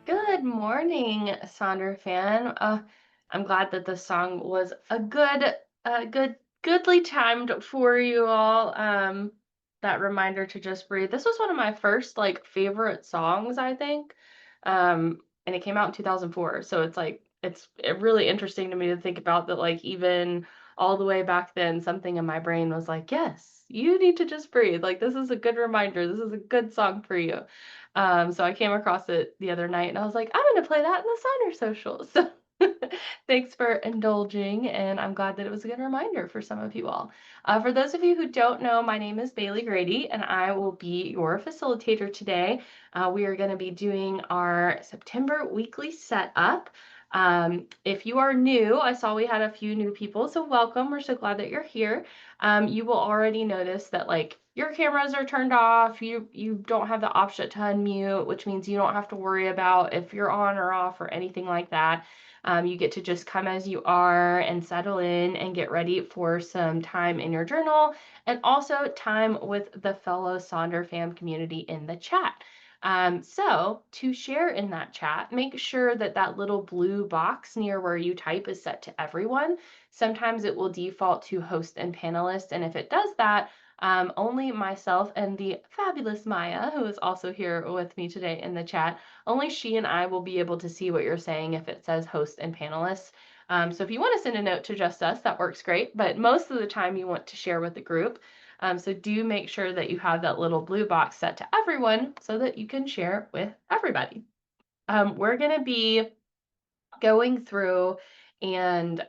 Good morning, Sonder fan. I'm glad that the song was a goodly timed for you all. That reminder to just breathe. This was one of my first favorite songs, I think. And it came out in 2004, so it's really interesting to me to think about that. Like even all the way back then, something in my brain was like, yes, you need to just breathe. Like this is a good reminder. This is a good song for you. So I came across it the other night and I was like, I'm gonna play that in the Sonder Social. So thanks for indulging, and I'm glad that it was a good reminder for some of you all. For those of you who don't know, my name is Bailey Grady, and I will be your facilitator today. We are going to be doing our September weekly setup. If you are new, I saw we had a few new people, so welcome. We're so glad that you're here. You will already notice that your cameras are turned off. You don't have the option to unmute, which means you don't have to worry about if you're on or off or anything like that. You get to just come as you are and settle in and get ready for some time in your journal and also time with the fellow Sonder fam community in the chat. So to share in that chat, make sure that that little blue box near where you type is set to everyone. Sometimes it will default to host and panelist, and if it does that, only myself and the fabulous Maya, who is also here with me today in the chat, only she and I will be able to see what you're saying if it says host and panelists. So if you want to send a note to just us, that works great. But most of the time you want to share with the group. So do make sure that you have that little blue box set to everyone so that you can share with everybody. We're going to be going through and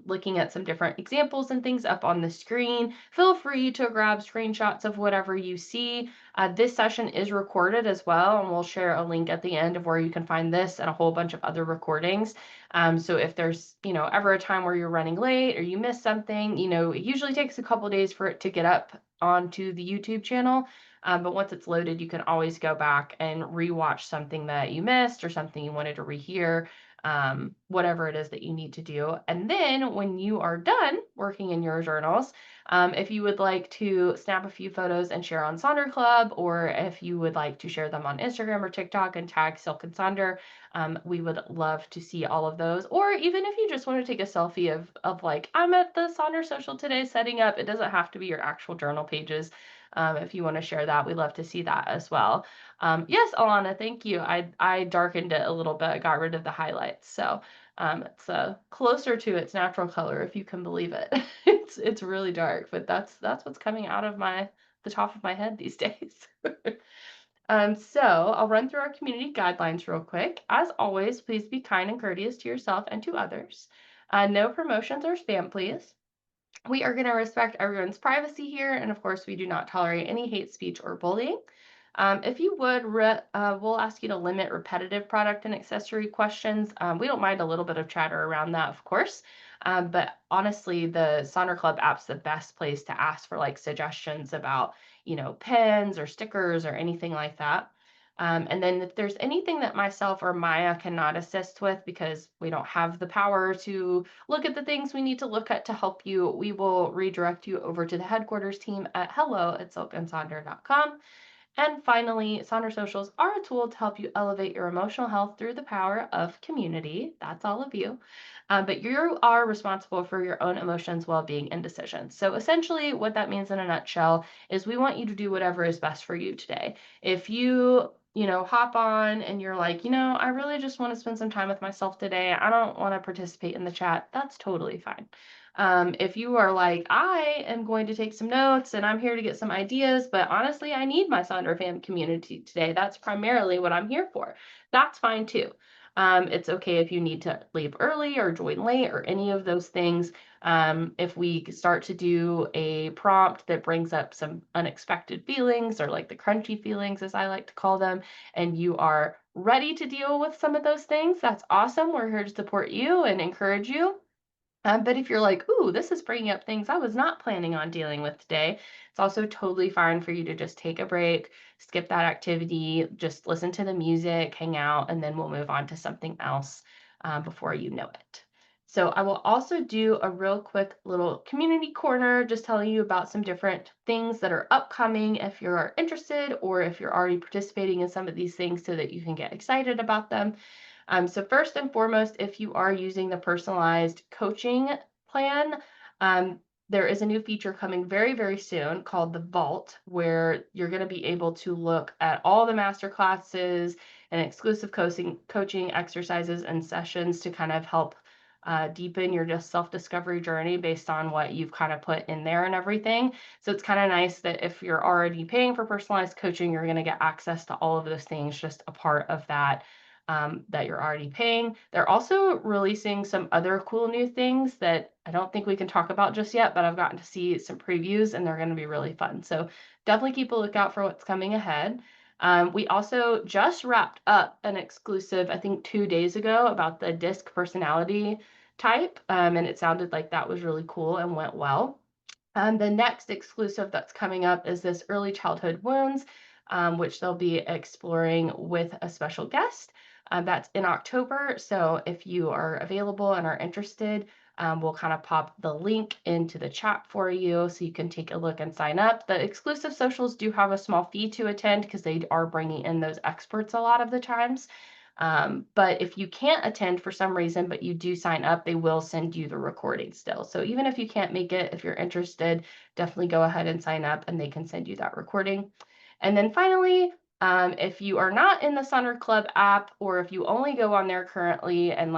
looking at some different examples and things up on the screen. Feel free to grab screenshots of whatever you see. This session is recorded as well, and we'll share a link at the end of where you can find this and a whole bunch of other recordings. So if there's, ever a time where you're running late or you miss something, it usually takes a couple days for it to get up onto the YouTube channel. But once it's loaded, you can always go back and rewatch something that you missed or something you wanted to rehear, whatever it is that you need to do. And then when you are done working in your journals, if you would like to snap a few photos and share on Sonder Club, or if you would like to share them on Instagram or TikTok and tag Silk and Sonder, we would love to see all of those. Or even if you just want to take a selfie of like, I'm at the Sonder Social today setting up, it doesn't have to be your actual journal pages. If you want to share that, we'd love to see that as well. Yes, Alana, thank you. I darkened it a little bit, got rid of the highlights. So it's closer to its natural color, if you can believe it. It's really dark, but that's what's coming out of the top of my head these days. So I'll run through our community guidelines real quick. As always, please be kind and courteous to yourself and to others. No promotions or spam, please. We are going to respect everyone's privacy here, and of course, we do not tolerate any hate speech or bullying. If you would, we'll ask you to limit repetitive product and accessory questions. We don't mind a little bit of chatter around that, of course. But honestly, the Sonder Club app's the best place to ask for suggestions about, pens or stickers or anything like that. And then if there's anything that myself or Maya cannot assist with because we don't have the power to look at the things we need to look at to help you, we will redirect you over to the headquarters team at hello@silkandsonder.com. And finally, Sonder Socials are a tool to help you elevate your emotional health through the power of community. That's all of you. But you are responsible for your own emotions, well-being, and decisions. So essentially, what that means in a nutshell is we want you to do whatever is best for you today. If you hop on and you're like, I really just want to spend some time with myself today. I don't want to participate in the chat. That's totally fine. If you are like, I am going to take some notes and I'm here to get some ideas, but honestly, I need my Sonder fam community today. That's primarily what I'm here for. That's fine too. It's okay if you need to leave early or join late or any of those things. If we start to do a prompt that brings up some unexpected feelings or like the crunchy feelings, as I like to call them, and you are ready to deal with some of those things, that's awesome. We're here to support you and encourage you. But if you're like, ooh, this is bringing up things I was not planning on dealing with today, it's also totally fine for you to just take a break, skip that activity, just listen to the music, hang out, and then we'll move on to something else before you know it. So I will also do a real quick little community corner, just telling you about some different things that are upcoming if you're interested or if you're already participating in some of these things so that you can get excited about them. So first and foremost, if you are using the personalized coaching plan, um, there is a new feature coming very, very soon called the Vault, where you're going to be able to look at all the master classes and exclusive coaching exercises and sessions to kind of help deepen your just self-discovery journey based on what you've kind of put in there and everything. So it's kind of nice that if you're already paying for personalized coaching, you're going to get access to all of those things, just a part of that that you're already paying. They're also releasing some other cool new things that I don't think we can talk about just yet, but I've gotten to see some previews and they're going to be really fun. So definitely keep a lookout for what's coming ahead. We also just wrapped up an exclusive, I think 2 days ago, about the DISC personality type, and it sounded like that was really cool and went well. The next exclusive that's coming up is this early childhood wounds, which they'll be exploring with a special guest. That's in October. So if you are available and are interested, we'll kind of pop the link into the chat for you so you can take a look and sign up. The exclusive socials do have a small fee to attend because they are bringing in those experts a lot of the times. But if you can't attend for some reason, but you do sign up, they will send you the recording still. So even if you can't make it, if you're interested, definitely go ahead and sign up and they can send you that recording. And then finally, if you are not in the Sonder Club app, or if you only go on there currently and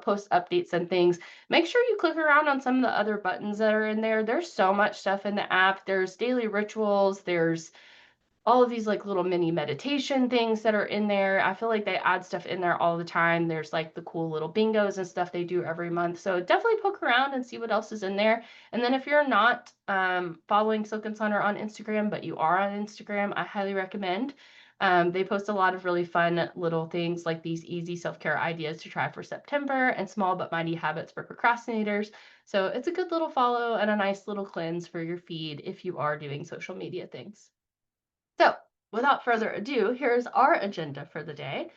post updates and things, make sure you click around on some of the other buttons that are in there. There's so much stuff in the app. There's daily rituals, there's all of these like little mini meditation things that are in there. I feel like they add stuff in there all the time. There's like the cool little bingos and stuff they do every month. So definitely poke around and see what else is in there. And then if you're not following Silk and Sonder on Instagram, but you are on Instagram, I highly recommend. They post a lot of really fun little things like these easy self-care ideas to try for September and small but mighty habits for procrastinators. So it's a good little follow and a nice little cleanse for your feed if you are doing social media things. So, without further ado, here's our agenda for the day.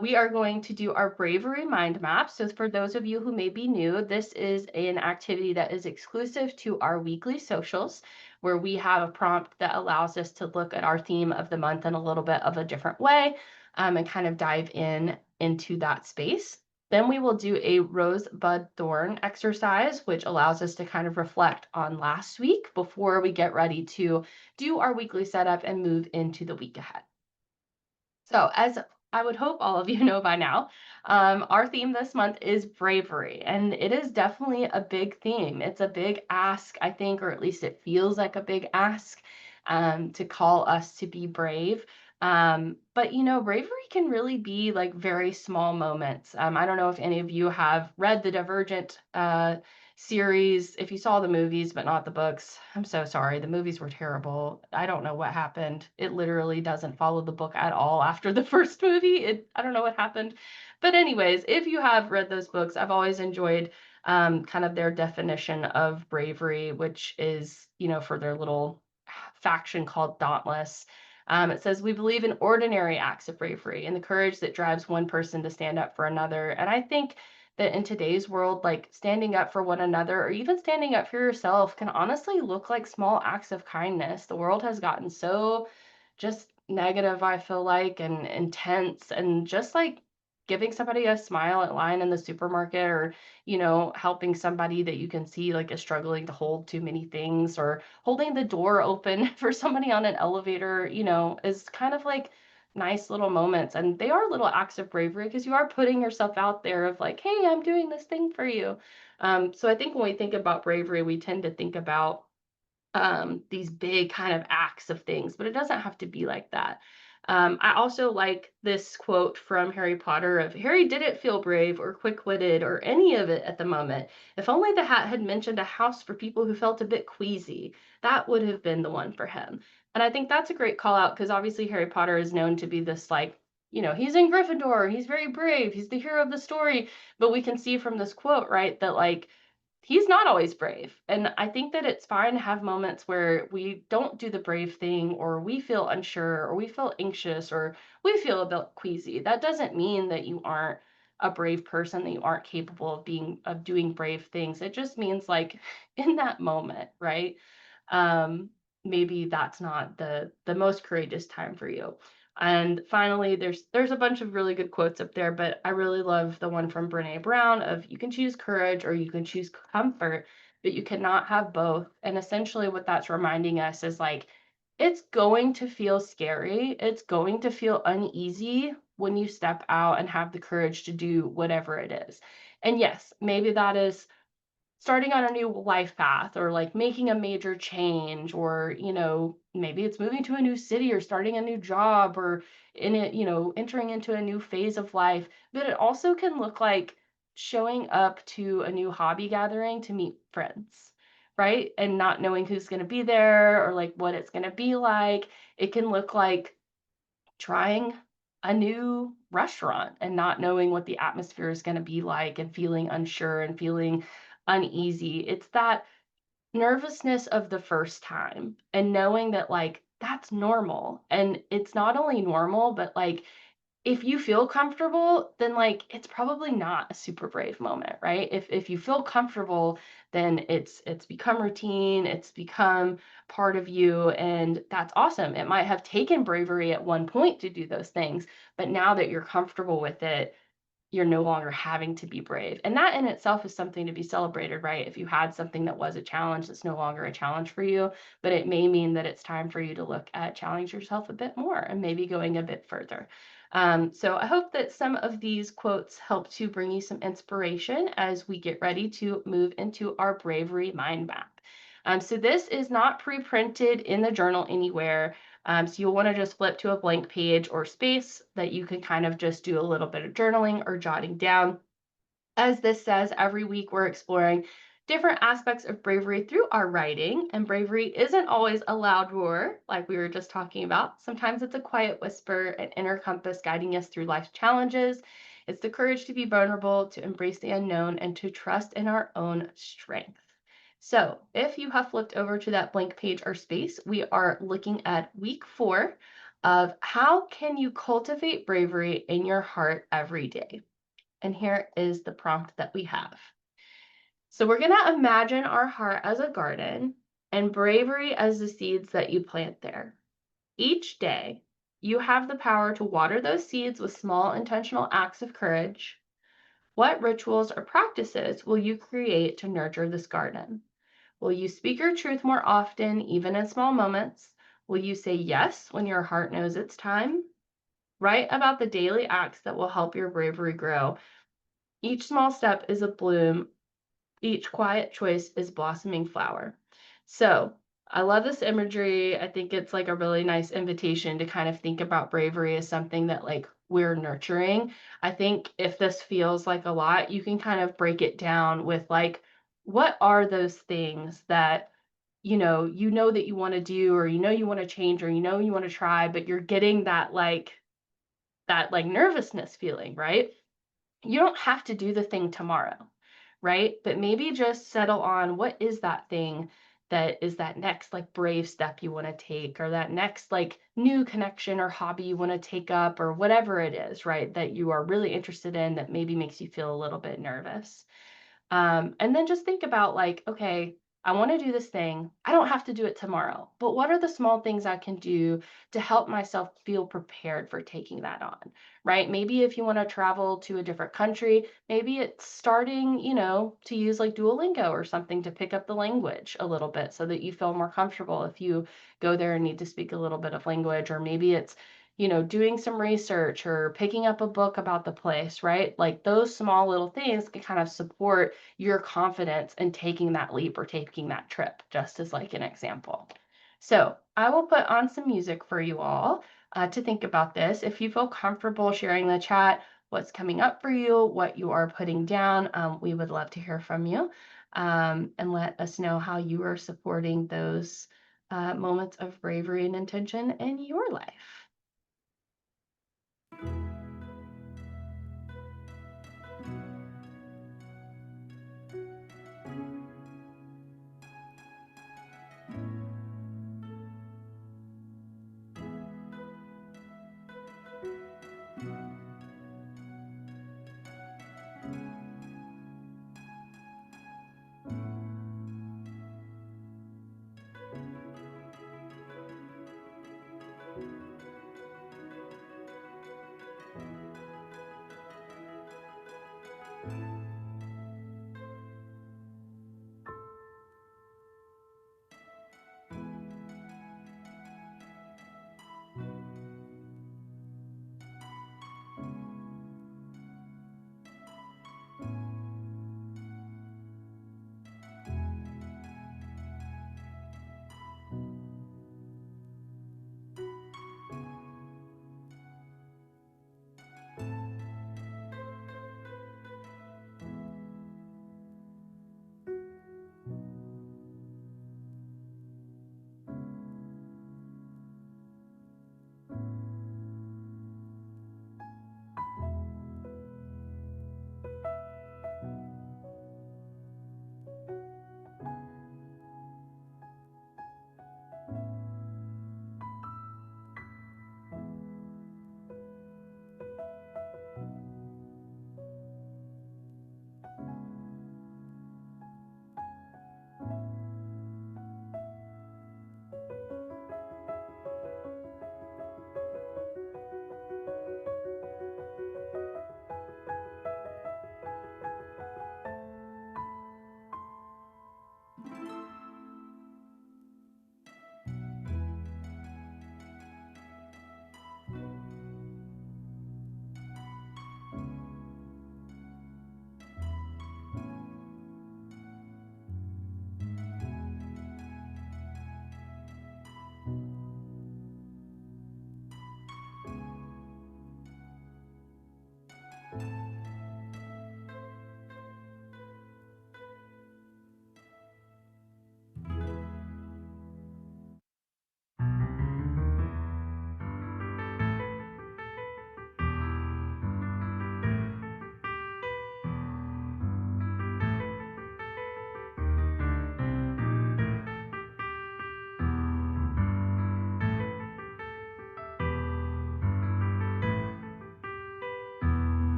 We are going to do our bravery mind map. So, for those of you who may be new, this is an activity that is exclusive to our weekly socials, where we have a prompt that allows us to look at our theme of the month in a little bit of a different way, and kind of dive into that space. Then we will do a rosebud thorn exercise, which allows us to kind of reflect on last week before we get ready to do our weekly setup and move into the week ahead. So, as I would hope all of you know by now, our theme this month is bravery, and it is definitely a big theme. It's a big ask, I think, or at least it feels like a big ask to call us to be brave. But bravery can really be like very small moments. I don't know if any of you have read the Divergent series. If you saw the movies but not the books, I'm so sorry. The movies were terrible. I don't know what happened. It literally doesn't follow the book at all after the first movie. I don't know what happened. But anyways, if you have read those books, I've always enjoyed kind of their definition of bravery, which is, for their little faction called Dauntless. It says, we believe in ordinary acts of bravery and the courage that drives one person to stand up for another. And I think that in today's world, like standing up for one another or even standing up for yourself can honestly look like small acts of kindness. The world has gotten so just negative, I feel like, and intense, and just like giving somebody a smile at line in the supermarket, or helping somebody that you can see like is struggling to hold too many things, or holding the door open for somebody on an elevator, is kind of like nice little moments. And they are little acts of bravery because you are putting yourself out there of like, hey, I'm doing this thing for you. So I think when we think about bravery, we tend to think about these big kind of acts of things, but it doesn't have to be like that. I also like this quote from Harry Potter of Harry didn't feel brave or quick-witted or any of it at the moment. If only the hat had mentioned a house for people who felt a bit queasy, that would have been the one for him. And I think that's a great call out because obviously Harry Potter is known to be this like, he's in Gryffindor, he's very brave, he's the hero of the story. But we can see from this quote, right, that like he's not always brave. And I think that it's fine to have moments where we don't do the brave thing, or we feel unsure, or we feel anxious, or we feel a bit queasy. That doesn't mean that you aren't a brave person, that you aren't capable of doing brave things. It just means like in that moment, right? Um, maybe that's not the most courageous time for you. And finally, there's a bunch of really good quotes up there, but I really love the one from Brene Brown of you can choose courage or you can choose comfort, but you cannot have both. And essentially what that's reminding us is like it's going to feel scary. It's going to feel uneasy when you step out and have the courage to do whatever it is. And yes, maybe that is starting on a new life path or like making a major change, or maybe it's moving to a new city or starting a new job or in it, entering into a new phase of life. But it also can look like showing up to a new hobby gathering to meet friends, right? And not knowing who's going to be there or like what it's going to be like. It can look like trying a new restaurant and not knowing what the atmosphere is going to be like and feeling unsure and feeling uneasy. It's that nervousness of the first time and knowing that like that's normal. And it's not only normal, but like if you feel comfortable, then like it's probably not a super brave moment, right? If you feel comfortable, then it's become routine, it's become part of you, and that's awesome. It might have taken bravery at one point to do those things, but now that you're comfortable with it, you're no longer having to be brave. And that in itself is something to be celebrated, right? If you had something that was a challenge that's no longer a challenge for you, but it may mean that it's time for you to look at challenging yourself a bit more and maybe going a bit further. So I hope that some of these quotes help to bring you some inspiration as we get ready to move into our bravery mind map. So this is not pre-printed in the journal anywhere. So you'll want to just flip to a blank page or space that you can kind of just do a little bit of journaling or jotting down. As this says, every week we're exploring different aspects of bravery through our writing, and bravery isn't always a loud roar like we were just talking about. Sometimes it's a quiet whisper, an inner compass guiding us through life's challenges. It's the courage to be vulnerable, to embrace the unknown, and to trust in our own strength. So if you have flipped over to that blank page or space, we are looking at week 4 of how can you cultivate bravery in your heart every day. And here is the prompt that we have. So we're going to imagine our heart as a garden and bravery as the seeds that you plant there. Each day, you have the power to water those seeds with small intentional acts of courage. What rituals or practices will you create to nurture this garden? Will you speak your truth more often, even in small moments? Will you say yes when your heart knows it's time? Write about the daily acts that will help your bravery grow. Each small step is a bloom. Each quiet choice is blossoming flower. So I love this imagery. I think it's like a really nice invitation to kind of think about bravery as something that like we're nurturing. I think if this feels like a lot, you can kind of break it down with like, what are those things that you know that you want to do, or you want to change, or you want to try, but you're getting that like nervousness feeling, right? You don't have to do the thing tomorrow, right? But maybe just settle on what is that thing that is that next like brave step you want to take, or that next like new connection or hobby you want to take up, or whatever it is, right? That you are really interested in that maybe makes you feel a little bit nervous. And then just think about like, okay, I want to do this thing. I don't have to do it tomorrow, but what are the small things I can do to help myself feel prepared for taking that on, right? Maybe if you want to travel to a different country, maybe it's starting, to use like Duolingo or something to pick up the language a little bit so that you feel more comfortable if you go there and need to speak a little bit of language. Or maybe it's doing some research or picking up a book about the place, right? Like those small little things can kind of support your confidence in taking that leap or taking that trip, just as like an example. So I will put on some music for you all to think about this. If you feel comfortable sharing the chat, what's coming up for you, what you are putting down, we would love to hear from you, and let us know how you are supporting those moments of bravery and intention in your life.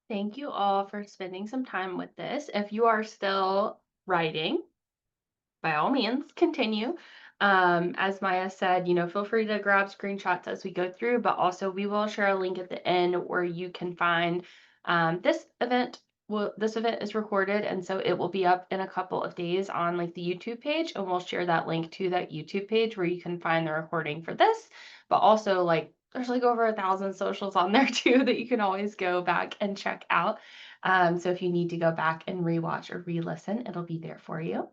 Thank you all for spending some time with this. If you are still writing, by all means, continue. As Maya said, feel free to grab screenshots as we go through, but also we will share a link at the end where you can find this event. Well, this event is recorded, and so it will be up in a couple of days on like the YouTube page, and we'll share that link to that YouTube page where you can find the recording for this. But also, like, there's like over 1,000 socials on there too that you can always go back and check out. So if you need to go back and rewatch or re-listen, it'll be there for you.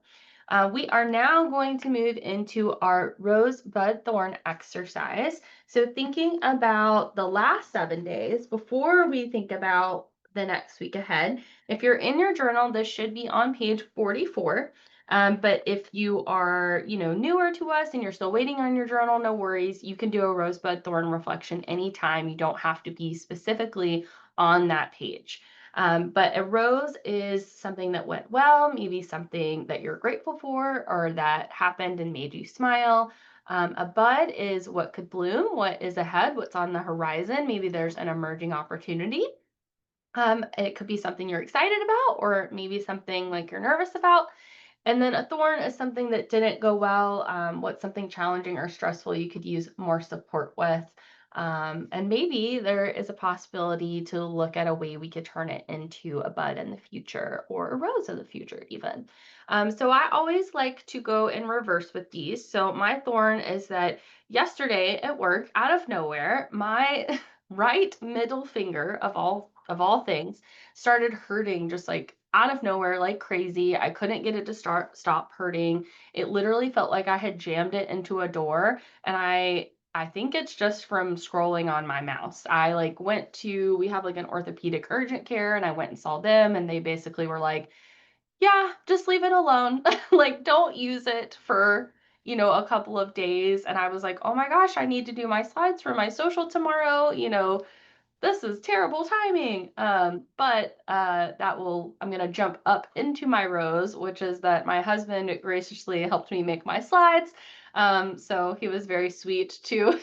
We are now going to move into our rose bud thorn exercise. So thinking about the last 7 days before we think about the next week ahead. If you're in your journal, this should be on page 44. But if you are, newer to us and you're still waiting on your journal, no worries. You can do a rosebud thorn reflection anytime. You don't have to be specifically on that page. But a rose is something that went well, maybe something that you're grateful for or that happened and made you smile. A bud is what could bloom, what is ahead, what's on the horizon. Maybe there's an emerging opportunity. It could be something you're excited about, or maybe something like you're nervous about. And then a thorn is something that didn't go well. What's something challenging or stressful you could use more support with? And maybe there is a possibility to look at a way we could turn it into a bud in the future or a rose in the future, even. So I always like to go in reverse with these. So my thorn is that yesterday at work, out of nowhere, my right middle finger of all things started hurting just like out of nowhere like crazy. I couldn't get it to stop hurting. It literally felt like I had jammed it into a door, and I think it's just from scrolling on my mouse. I like we have like an orthopedic urgent care, and I went and saw them, and they basically were like, yeah, just leave it alone. Like, don't use it for, a couple of days. And I was like, oh my gosh, I need to do my slides for my social tomorrow. This is terrible timing. But I'm going to jump up into my rose, which is that my husband graciously helped me make my slides. So he was very sweet to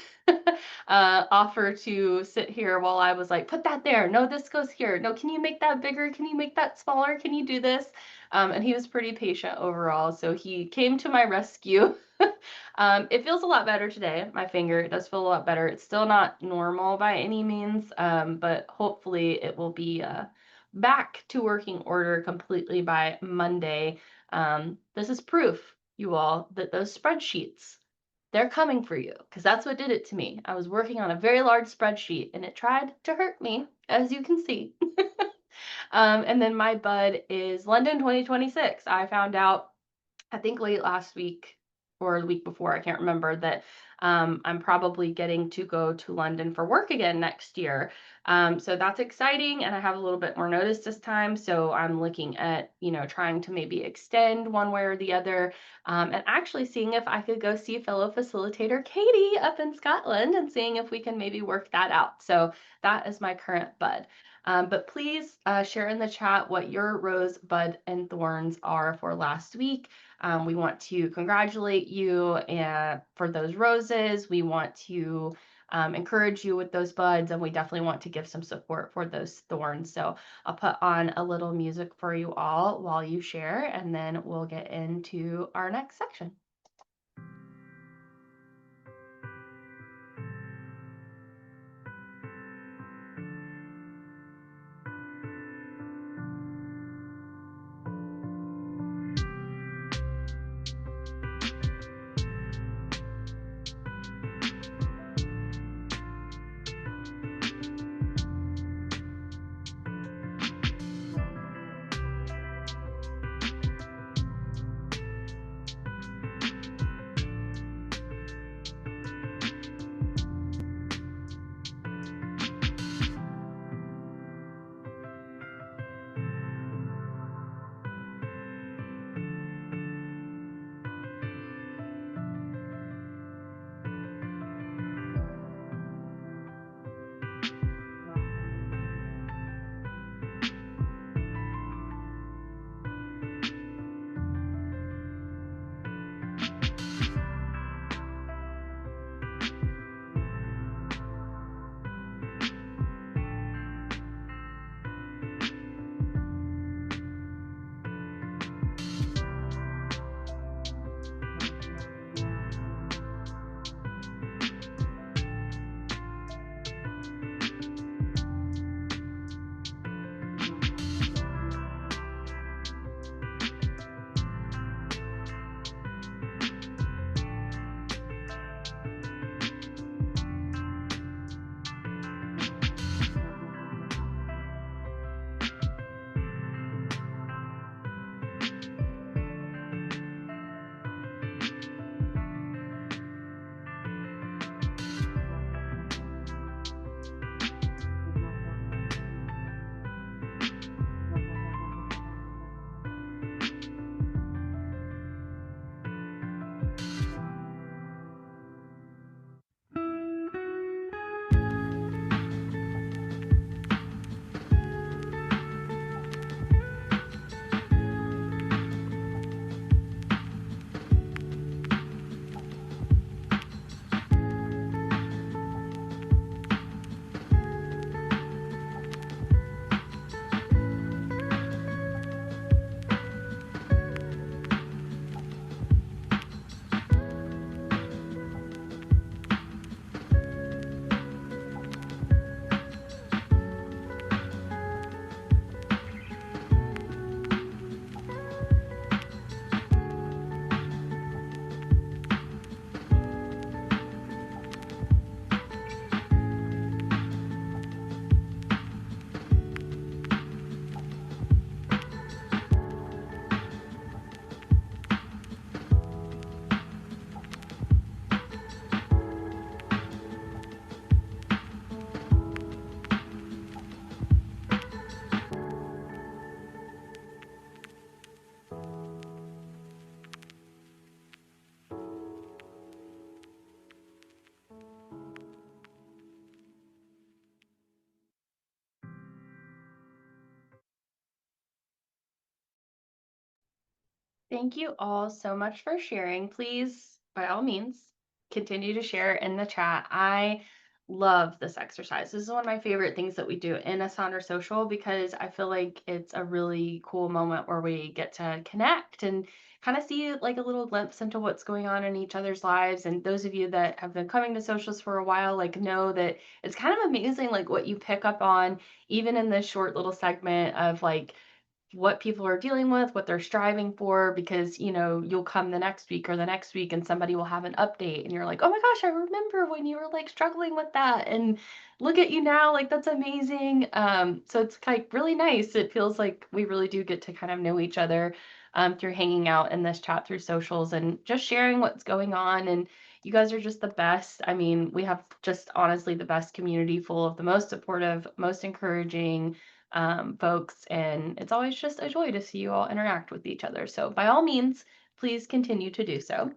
offer to sit here while I was like, put that there. No, this goes here. No, can you make that bigger? Can you make that smaller? Can you do this? And he was pretty patient overall. So he came to my rescue. It feels a lot better today. My finger, it does feel a lot better. It's still not normal by any means, but hopefully it will be back to working order completely by Monday. This is proof, you all, that those spreadsheets, they're coming for you, because that's what did it to me. I was working on a very large spreadsheet and it tried to hurt me, as you can see. And then my bud is London 2026. I found out, I think late last week or the week before, I can't remember, that I'm probably getting to go to London for work again next year. So that's exciting, and I have a little bit more notice this time. So I'm looking at, trying to maybe extend one way or the other, and actually seeing if I could go see fellow facilitator Katie up in Scotland and seeing if we can maybe work that out. So that is my current bud. But please share in the chat what your rose, bud, and thorns are for last week. We want to congratulate you for those roses. We want to encourage you with those buds, and we definitely want to give some support for those thorns. So I'll put on a little music for you all while you share, and then we'll get into our next section. Thank you all so much for sharing. Please, by all means, continue to share in the chat. I love this exercise. This is one of my favorite things that we do in a Sonder Social because I feel like it's a really cool moment where we get to connect and kind of see like a little glimpse into what's going on in each other's lives. And those of you that have been coming to socials for a while, like know that it's kind of amazing like what you pick up on even in this short little segment of like what people are dealing with, what they're striving for, because, you'll come the next week or the next week and somebody will have an update and you're like, oh my gosh, I remember when you were like struggling with that. And look at you now, like that's amazing. So it's like really nice. It feels like we really do get to kind of know each other through hanging out in this chat through socials and just sharing what's going on. And you guys are just the best. I mean, we have just honestly the best community full of the most supportive, most encouraging folks, and it's always just a joy to see you all interact with each other. So, by all means, please continue to do so.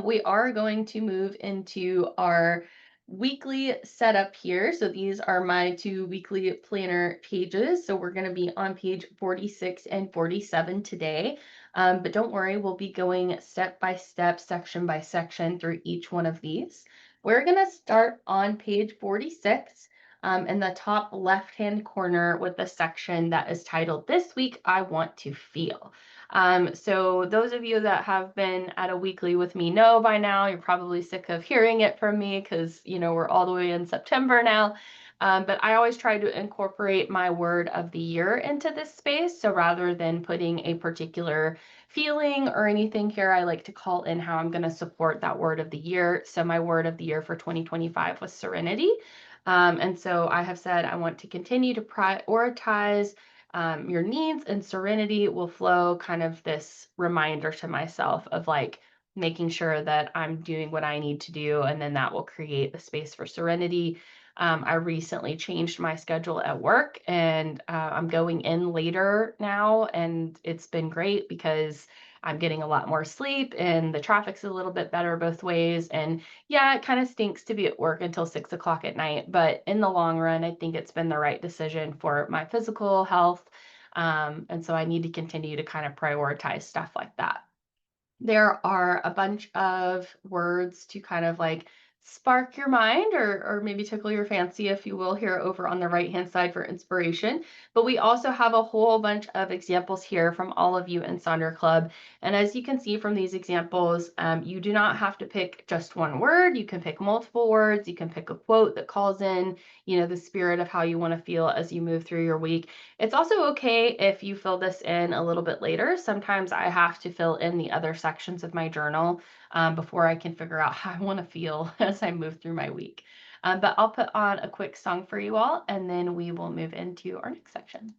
We are going to move into our weekly setup here. So these are my two weekly planner pages. So we're going to be on page 46 and 47 today. But don't worry, we'll be going step by step, section by section through each one of these. We're going to start on page 46 in the top left-hand corner with the section that is titled This Week I Want to Feel. So those of you that have been at a weekly with me know by now, you're probably sick of hearing it from me because, we're all the way in September now. But I always try to incorporate my word of the year into this space. So rather than putting a particular feeling or anything here, I like to call in how I'm going to support that word of the year. So my word of the year for 2025 was serenity. And so I have said I want to continue to prioritize your needs, and serenity will flow kind of this reminder to myself of like making sure that I'm doing what I need to do, and then that will create the space for serenity. I recently changed my schedule at work, and I'm going in later now, and it's been great because I'm getting a lot more sleep and the traffic's a little bit better both ways. And yeah, it kind of stinks to be at work until 6 o'clock at night, but in the long run, I think it's been the right decision for my physical health. And so I need to continue to kind of prioritize stuff like that. There are a bunch of words to kind of like spark your mind or maybe tickle your fancy, if you will, here over on the right hand side for inspiration. But we also have a whole bunch of examples here from all of you in Sonder Club. And as you can see from these examples, you do not have to pick just one word. You can pick multiple words. You can pick a quote that calls in, the spirit of how you want to feel as you move through your week. It's also okay if you fill this in a little bit later. Sometimes I have to fill in the other sections of my journal before I can figure out how I want to feel as I move through my week. But I'll put on a quick song for you all, and then we will move into our next section.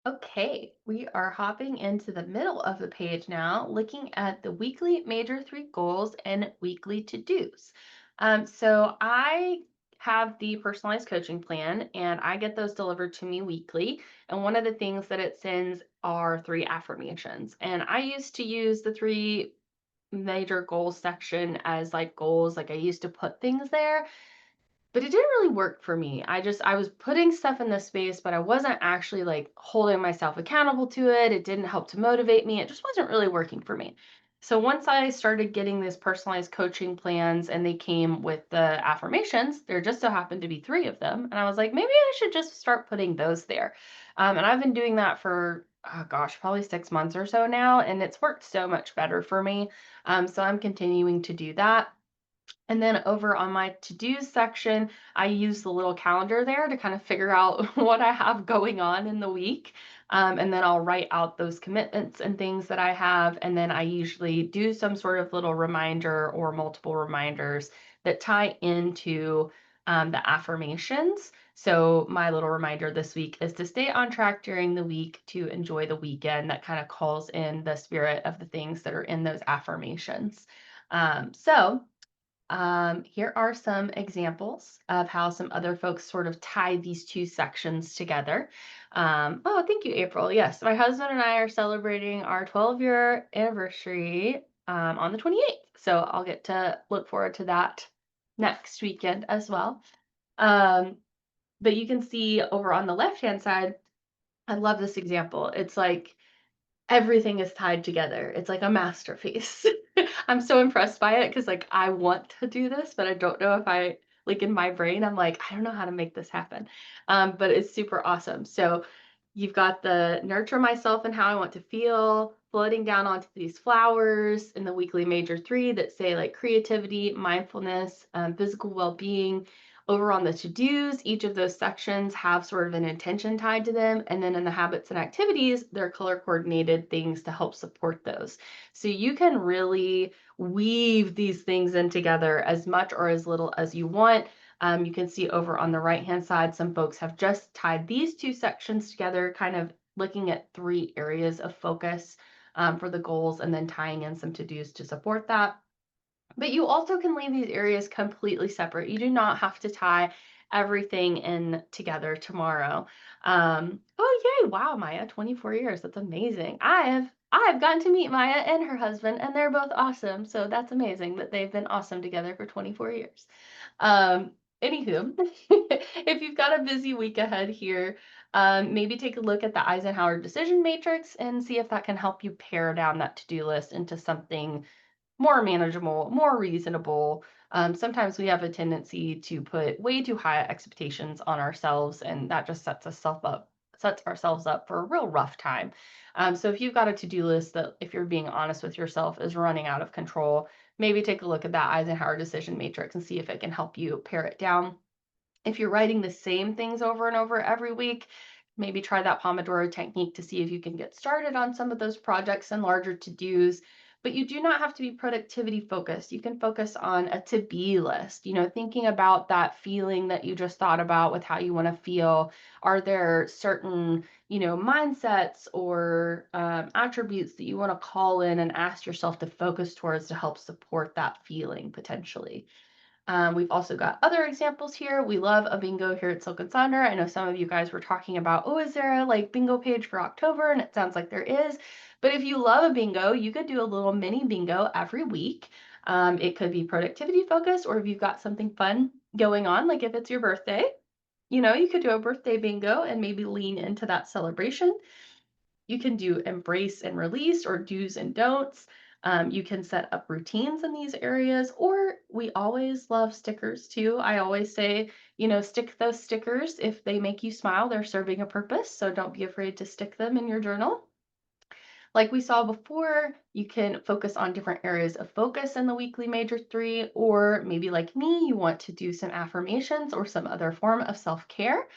Okay, we are hopping into the middle of the page now, looking at the weekly major three goals and weekly to-dos. So I have the personalized coaching plan and I get those delivered to me weekly. And one of the things that it sends are three affirmations. And I used to use the three major goals section as like goals, like I used to put things there. But it didn't really work for me. I was putting stuff in this space, but I wasn't actually like holding myself accountable to it. It didn't help to motivate me. It just wasn't really working for me. So once I started getting these personalized coaching plans and they came with the affirmations, there just so happened to be 3 of them. And I was like, maybe I should just start putting those there. And I've been doing that for, oh gosh, probably 6 months or so now. And it's worked so much better for me. So I'm continuing to do that. And then over on my to-do section, I use the little calendar there to kind of figure out what I have going on in the week. And then I'll write out those commitments and things that I have. And then I usually do some sort of little reminder or multiple reminders that tie into the affirmations. So my little reminder this week is to stay on track during the week, to enjoy the weekend. That kind of calls in the spirit of the things that are in those affirmations. Here are some examples of how some other folks sort of tie these 2 sections together. Oh, thank you, April. Yes, my husband and I are celebrating our 12-year anniversary on the 28th. So I'll get to look forward to that next weekend as well. Um, but you can see over on the left-hand side, I love this example. It's like everything is tied together. It's like a masterpiece. I'm so impressed by it because, like, I want to do this, but I don't know if I like, in my brain, I'm like, "I don't know how to make this happen." But it's super awesome. So you've got the nurture myself and how I want to feel, floating down onto these flowers in the weekly major 3 that say, like, creativity, mindfulness, physical well-being. Over on the to-dos, each of those sections have sort of an intention tied to them, and then in the habits and activities, they're color coordinated things to help support those. So you can really weave these things in together as much or as little as you want. You can see over on the right-hand side, some folks have just tied these 2 sections together, kind of looking at 3 areas of focus for the goals and then tying in some to-dos to support that. But you also can leave these areas completely separate. You do not have to tie everything in together tomorrow. Oh yay, wow, Maya, 24 years. That's amazing. I've gotten to meet Maya and her husband, and they're both awesome. So that's amazing that they've been awesome together for 24 years. Um, Anywho, if you've got a busy week ahead here, maybe take a look at the Eisenhower decision matrix and see if that can help you pare down that to-do list into something more manageable, more reasonable. Sometimes we have a tendency to put way too high expectations on ourselves, and that just sets ourselves up for a real rough time. So if you've got a to-do list that, if you're being honest with yourself, is running out of control, maybe take a look at that Eisenhower decision matrix and see if it can help you pare it down. If you're writing the same things over and over every week, maybe try that Pomodoro technique to see if you can get started on some of those projects and larger to-dos. But you do not have to be productivity focused. You can focus on a to-be list, thinking about that feeling that you just thought about with how you want to feel. Are there certain, mindsets or attributes that you want to call in and ask yourself to focus towards to help support that feeling potentially? We've also got other examples here. We love a bingo here at Silk and Sonder. I know some of you guys were talking about, oh, is there a like bingo page for October? And it sounds like there is. But if you love a bingo, you could do a little mini bingo every week. It could be productivity focused, or if you've got something fun going on, like if it's your birthday, you could do a birthday bingo and maybe lean into that celebration. You can do embrace and release or do's and don'ts. You can set up routines in these areas, or we always love stickers too. I always say, stick those stickers. If they make you smile, they're serving a purpose. So don't be afraid to stick them in your journal. Like we saw before, you can focus on different areas of focus in the weekly major 3, or maybe like me, you want to do some affirmations or some other form of self-care.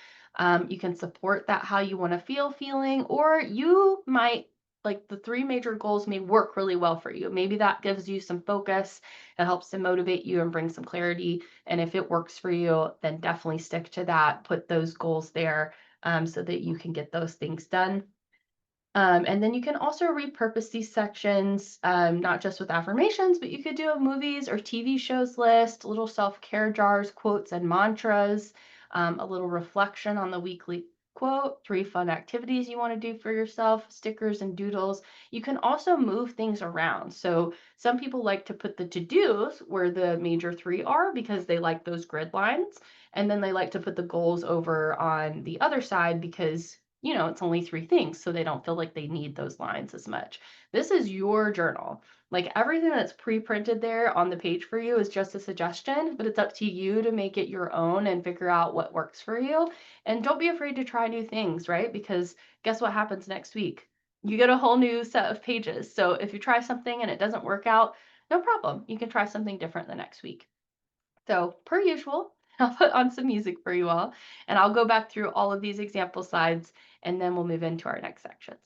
You can support that how you want to feel feeling, or you might like the 3 major goals may work really well for you. Maybe that gives you some focus. It helps to motivate you and bring some clarity. And if it works for you, then definitely stick to that. Put those goals there so that you can get those things done. And then you can also repurpose these sections, not just with affirmations, but you could do a movies or TV shows list, little self-care jars, quotes and mantras, a little reflection on the weekly quote, 3 fun activities you want to do for yourself, stickers and doodles. You can also move things around. So some people like to put the to-dos where the major three are because they like those grid lines. And then they like to put the goals over on the other side because, it's only 3 things. So they don't feel like they need those lines as much. This is your journal. Like everything that's pre-printed there on the page for you is just a suggestion, but it's up to you to make it your own and figure out what works for you. And don't be afraid to try new things, right? Because guess what happens next week? You get a whole new set of pages. So if you try something and it doesn't work out, no problem. You can try something different the next week. So, per usual, I'll put on some music for you all, and I'll go back through all of these example slides, and then we'll move into our next sections.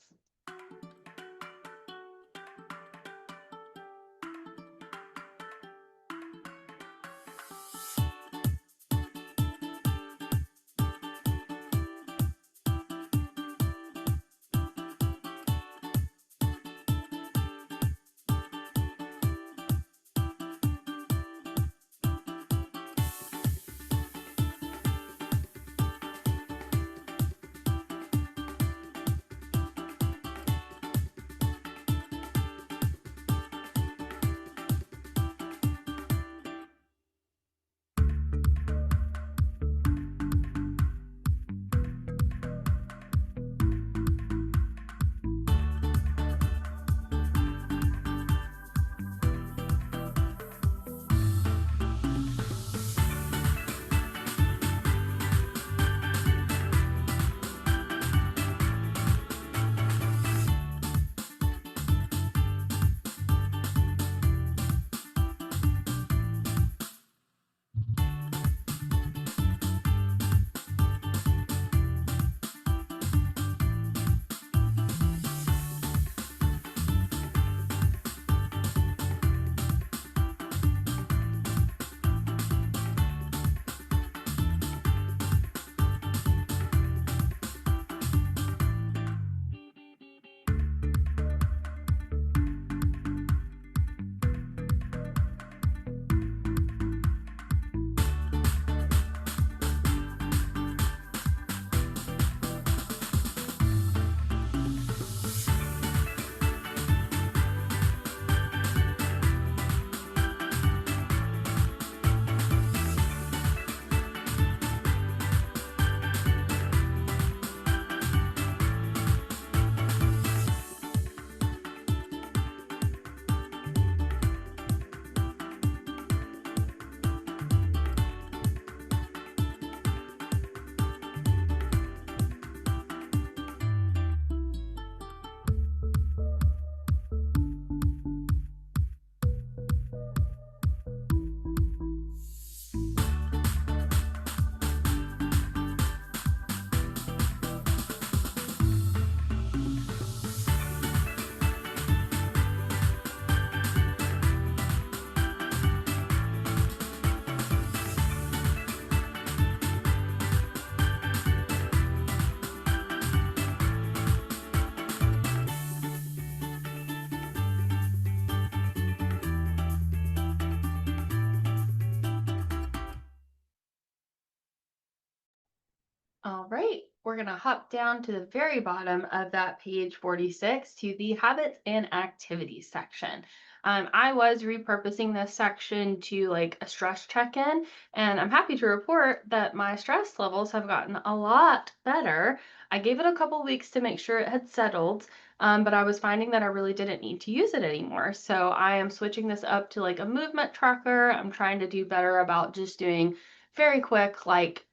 All right, we're going to hop down to the very bottom of that page 46 to the habits and activities section. I was repurposing this section to like a stress check-in, and I'm happy to report that my stress levels have gotten a lot better. I gave it a couple weeks to make sure it had settled, but I was finding that I really didn't need to use it anymore. So I am switching this up to like a movement tracker. I'm trying to do better about just doing very quick, like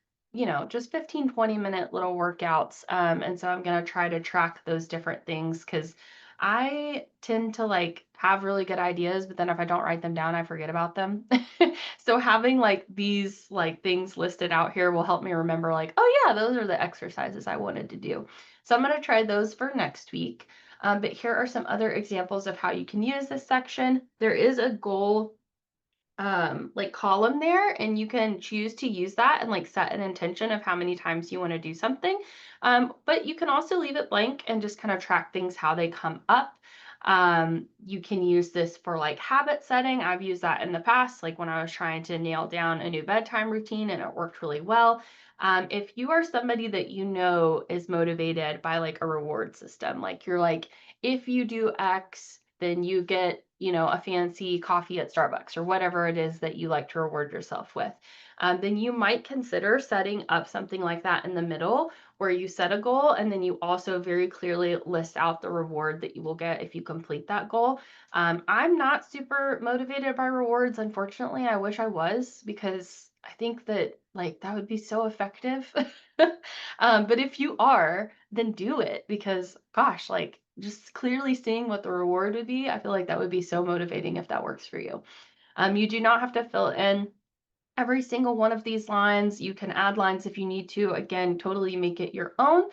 just 15, 20-minute little workouts. And so I'm going to try to track those different things because I tend to like have really good ideas, but then if I don't write them down, I forget about them. So having like these like things listed out here will help me remember like, oh yeah, those are the exercises I wanted to do. So I'm going to try those for next week. But here are some other examples of how you can use this section. There is a goal like column there, and you can choose to use that and like set an intention of how many times you want to do something. But you can also leave it blank and just kind of track things how they come up. You can use this for like habit setting. I've used that in the past, like when I was trying to nail down a new bedtime routine, and it worked really well. If you are somebody that you know is motivated by like a reward system, like you're like, if you do X, then you get, a fancy coffee at Starbucks or whatever it is that you like to reward yourself with. Then you might consider setting up something like that in the middle where you set a goal and then you also very clearly list out the reward that you will get if you complete that goal. I'm not super motivated by rewards, unfortunately. I wish I was because I think that like that would be so effective. But if you are, then do it because gosh, like just clearly seeing what the reward would be, I feel like that would be so motivating if that works for you. You do not have to fill in every single one of these lines. You can add lines if you need to. Again, totally make it your own.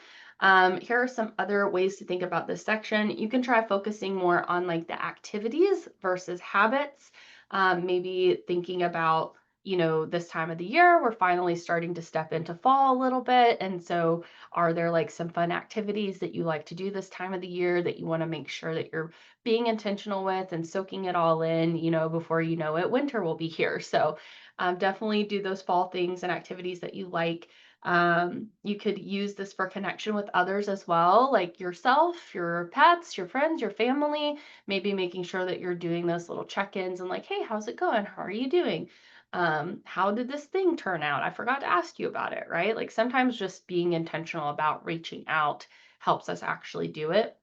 Here are some other ways to think about this section. You can try focusing more on like the activities versus habits. Maybe thinking about, this time of the year, we're finally starting to step into fall a little bit. And so are there like some fun activities that you like to do this time of the year that you want to make sure that you're being intentional with and soaking it all in, before you know it, winter will be here. So definitely do those fall things and activities that you like. You could use this for connection with others as well, like yourself, your pets, your friends, your family, maybe making sure that you're doing those little check-ins and like, hey, how's it going? How are you doing? How did this thing turn out? I forgot to ask you about it, right? Like sometimes just being intentional about reaching out helps us actually do it.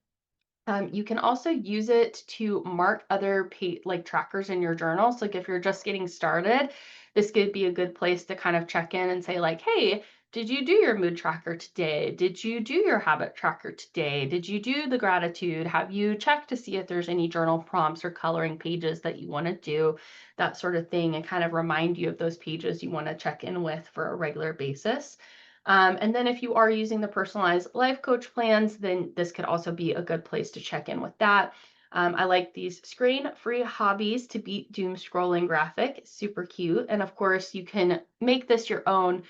You can also use it to mark other like trackers in your journal. So like if you're just getting started, this could be a good place to kind of check in and say like, hey, did you do your mood tracker today? Did you do your habit tracker today? Did you do the gratitude? Have you checked to see if there's any journal prompts or coloring pages that you want to do? That sort of thing, and kind of remind you of those pages you want to check in with for a regular basis. And then if you are using the personalized life coach plans, then this could also be a good place to check in with that. I like these screen-free hobbies to beat doom scrolling graphic, super cute. And of course, you can make this your own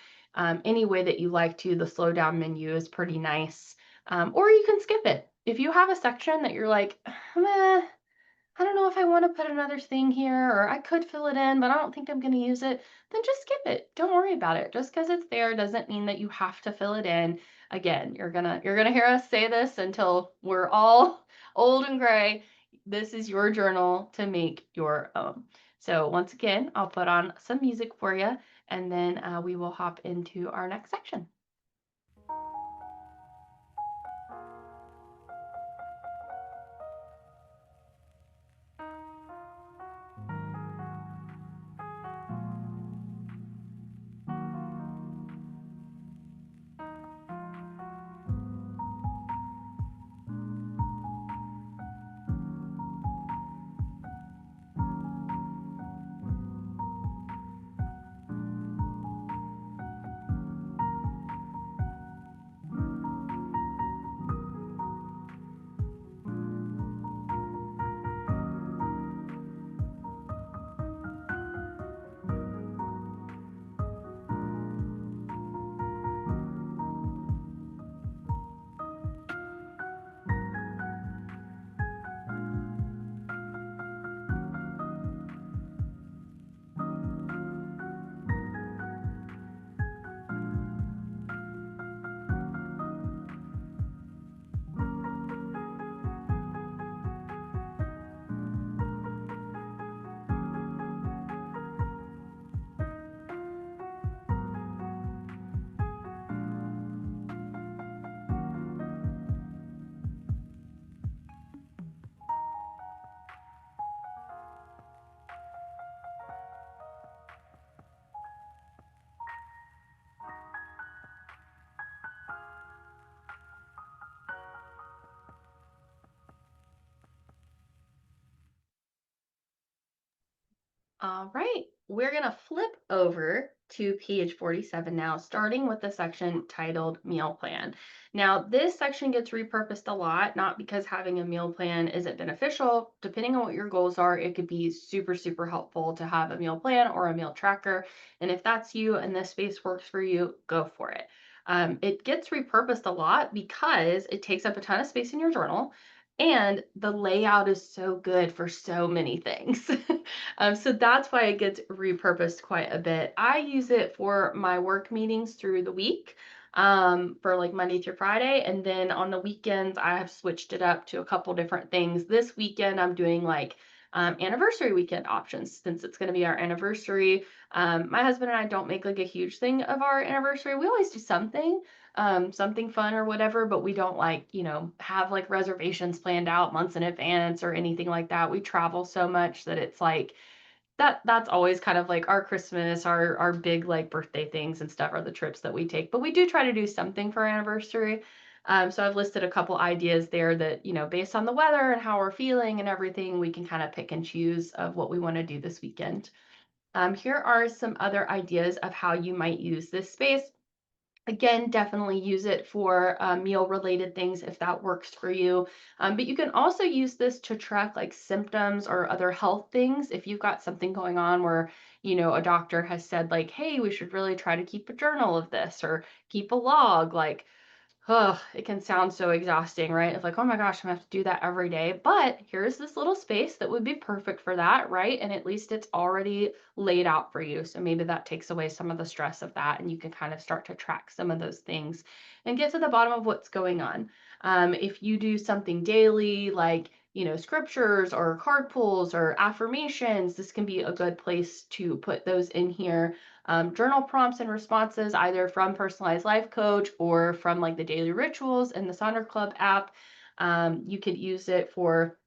any way that you like to. The slow down menu is pretty nice. Or you can skip it. If you have a section that you're like, meh, I don't know if I want to put another thing here, or I could fill it in, but I don't think I'm going to use it, then just skip it. Don't worry about it. Just because it's there doesn't mean that you have to fill it in. Again, you're gonna hear us say this until we're all old and gray. This is your journal to make your own. So once again, I'll put on some music for you, and then we will hop into our next section. All right, we're going to flip over to page 47 now, starting with the section titled Meal Plan. Now, this section gets repurposed a lot, not because having a meal plan isn't beneficial. Depending on what your goals are, it could be super, super helpful to have a meal plan or a meal tracker. And if that's you and this space works for you, go for it. It gets repurposed a lot because it takes up a ton of space in your journal. And the layout is so good for so many things. So that's why it gets repurposed quite a bit. I use it for my work meetings through the week, for like Monday through Friday. And then on the weekends, I have switched it up to a couple different things. This weekend, I'm doing like anniversary weekend options since it's going to be our anniversary. My husband and I don't make like a huge thing of our anniversary. We always do something, something fun or whatever, but we don't like, have like reservations planned out months in advance or anything like that. We travel so much that it's like that's always kind of like our Christmas, our big like birthday things and stuff are the trips that we take. But we do try to do something for our anniversary. So I've listed a couple ideas there that, based on the weather and how we're feeling and everything, we can kind of pick and choose of what we want to do this weekend. Here are some other ideas of how you might use this space. Again, definitely use it for meal related things if that works for you. But you can also use this to track like symptoms or other health things. If you've got something going on where, a doctor has said, like, hey, we should really try to keep a journal of this or keep a log, like, oh, it can sound so exhausting, right? It's like, oh my gosh, I'm gonna have to do that every day. But here's this little space that would be perfect for that, right? And at least it's already laid out for you. So maybe that takes away some of the stress of that, and you can kind of start to track some of those things and get to the bottom of what's going on. If you do something daily, like, scriptures or card pulls or affirmations, this can be a good place to put those in here. Journal prompts and responses, either from Personalized Life Coach or from like the daily rituals in the Sonder Club app. You could use it for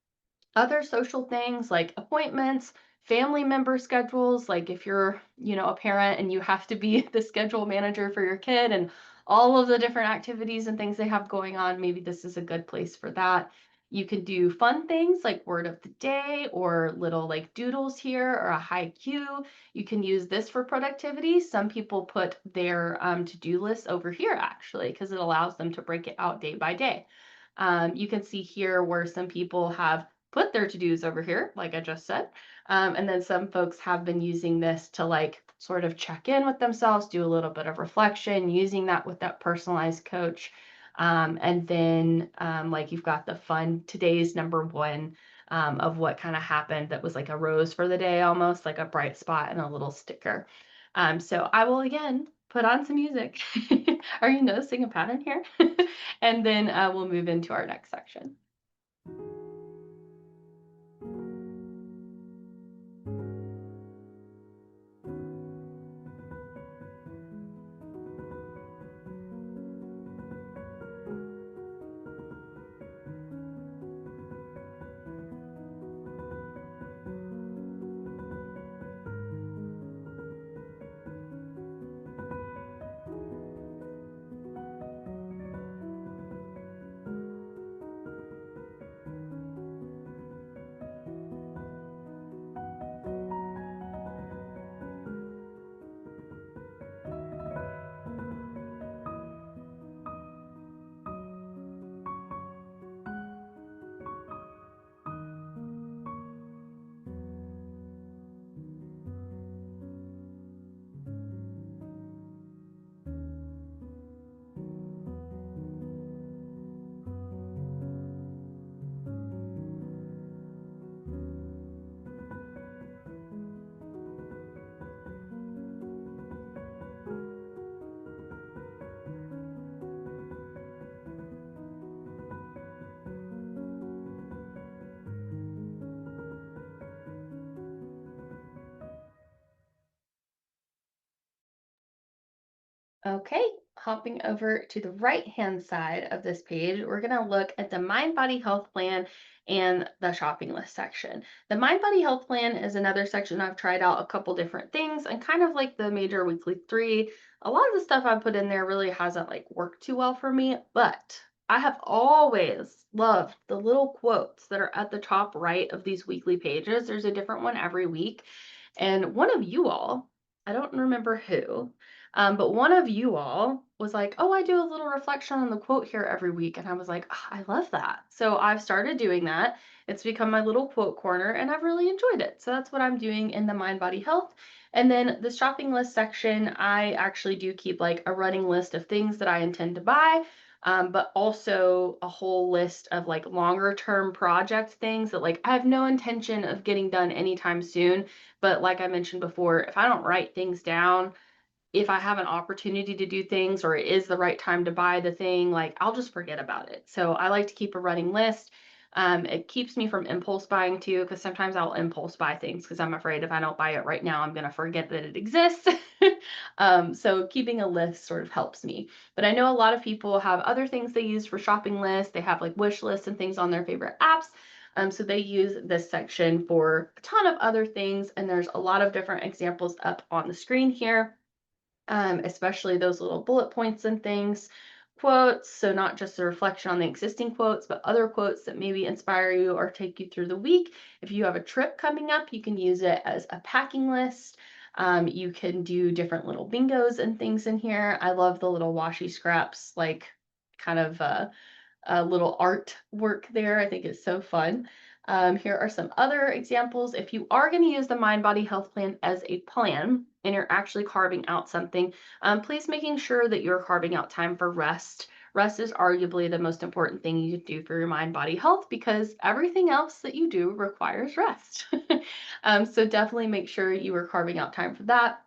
other social things like appointments, family member schedules, like if you're, a parent and you have to be the schedule manager for your kid and all of the different activities and things they have going on, maybe this is a good place for that. You can do fun things like word of the day or little like doodles here or a haiku. You can use this for productivity. Some people put their to-do list over here actually because it allows them to break it out day by day. You can see here where some people have put their to-dos over here, like I just said. And then some folks have been using this to like sort of check in with themselves, do a little bit of reflection, using that with that personalized coach. And then like you've got the fun today's number one of what kind of happened that was like a rose for the day, almost like a bright spot and a little sticker. So I will again put on some music. Are you noticing a pattern here? And then we'll move into our next section. Okay, hopping over to the right-hand side of this page, we're going to look at the Mind Body Health Plan and the shopping list section. The Mind Body Health Plan is another section I've tried out a couple different things, and kind of like the major weekly three, a lot of the stuff I put in there really hasn't like worked too well for me, but I have always loved the little quotes that are at the top right of these weekly pages. There's a different one every week. And one of you all, I don't remember who, but one of you all was like, oh, I do a little reflection on the quote here every week. And I was like, "Ah, I love that." So I've started doing that. It's become my little quote corner and I've really enjoyed it. So that's what I'm doing in the Mind Body Health. And then the shopping list section, I actually do keep like a running list of things that I intend to buy. but also a whole list of like longer term project things that like I have no intention of getting done anytime soon. But like I mentioned before, if I don't write things down, if I have an opportunity to do things or it is the right time to buy the thing, like I'll just forget about it. So I like to keep a running list. It keeps me from impulse buying too, because sometimes I'll impulse buy things because I'm afraid if I don't buy it right now, I'm going to forget that it exists. So keeping a list sort of helps me. But I know a lot of people have other things they use for shopping lists. They have like wish lists and things on their favorite apps. So they use this section for a ton of other things. And there's a lot of different examples up on the screen here, especially those little bullet points and things, quotes. So, not just a reflection on the existing quotes, but other quotes that maybe inspire you or take you through the week. If you have a trip coming up, you can use it as a packing list. You can do different little bingos and things in here. I love the little washi scraps, like kind of a little artwork there. I think it's so fun. Here are some other examples. If you are going to use the Mind Body Health Plan as a plan and you're actually carving out something, please making sure that you're carving out time for rest. Rest is arguably the most important thing you can do for your mind body health because everything else that you do requires rest. So definitely make sure you are carving out time for that.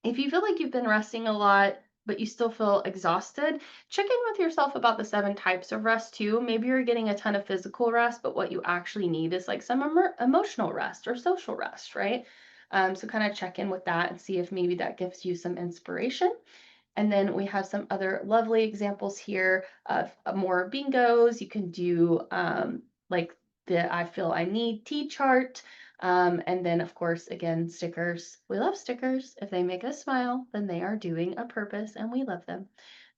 If you feel like you've been resting a lot, but you still feel exhausted, check in with yourself about the 7 types of rest too. Maybe you're getting a ton of physical rest, but what you actually need is like some emotional rest or social rest, right? So kind of check in with that and see if maybe that gives you some inspiration. And then we have some other lovely examples here of more bingos. You can do like the I feel I need tea chart. And then, of course, again, stickers. We love stickers. If they make us smile, then they are doing a purpose and we love them.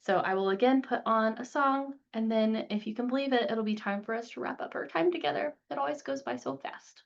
So I will again put on a song. And then, if you can believe it, it'll be time for us to wrap up our time together. It always goes by so fast.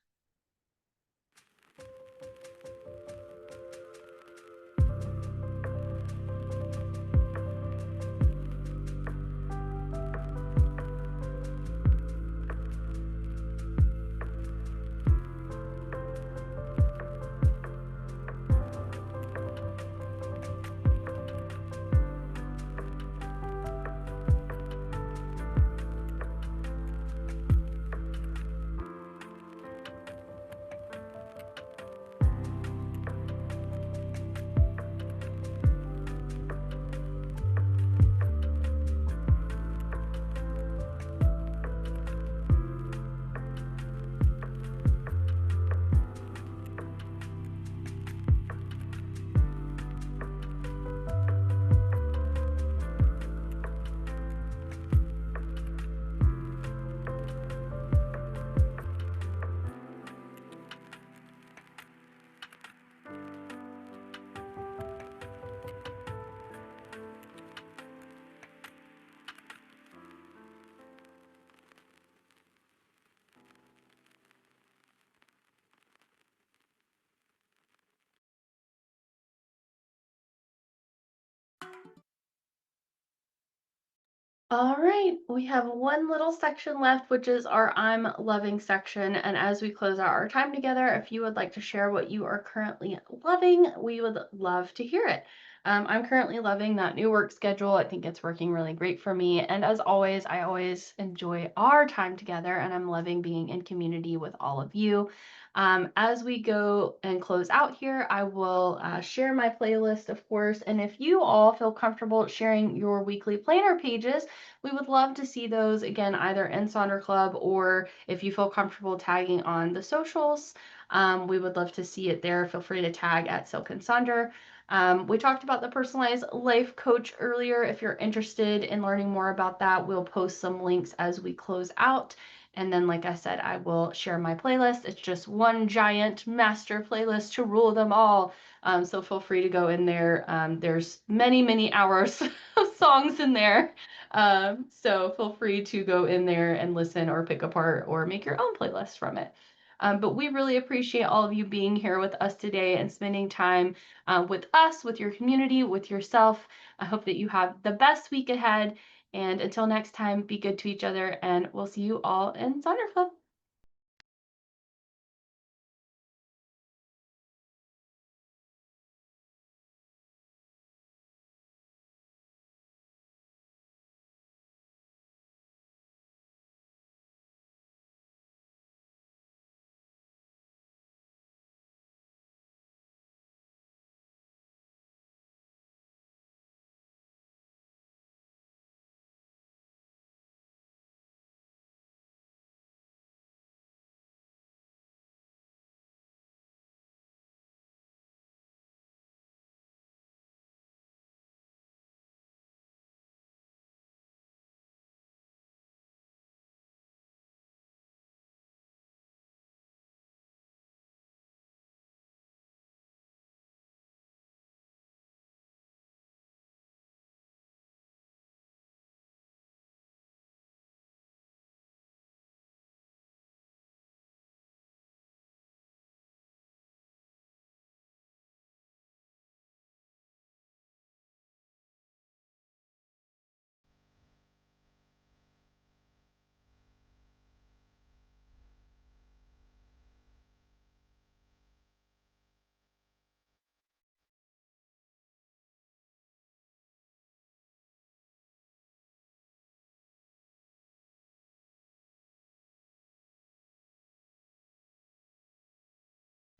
All right, we have one little section left, which is our I'm loving section. And as we close out our time together, if you would like to share what you are currently loving, we would love to hear it. I'm currently loving that new work schedule. I think it's working really great for me. And as always, I always enjoy our time together, and I'm loving being in community with all of you. As we go and close out here, I will share my playlist, of course. And if you all feel comfortable sharing your weekly planner pages, we would love to see those again, either in Sonder Club or if you feel comfortable tagging on the socials. We would love to see it there. Feel free to tag at Silk and Sonder. We talked about the personalized life coach earlier. If you're interested in learning more about that, we'll post some links as we close out. And then, like I said, I will share my playlist. It's just one giant master playlist to rule them all. So feel free to go in there. There's many, many hours of songs in there. So feel free to go in there and listen or pick apart or make your own playlist from it. But we really appreciate all of you being here with us today and spending time with us, with your community, with yourself. I hope that you have the best week ahead. And until next time, be good to each other, and we'll see you all in Sonder Club.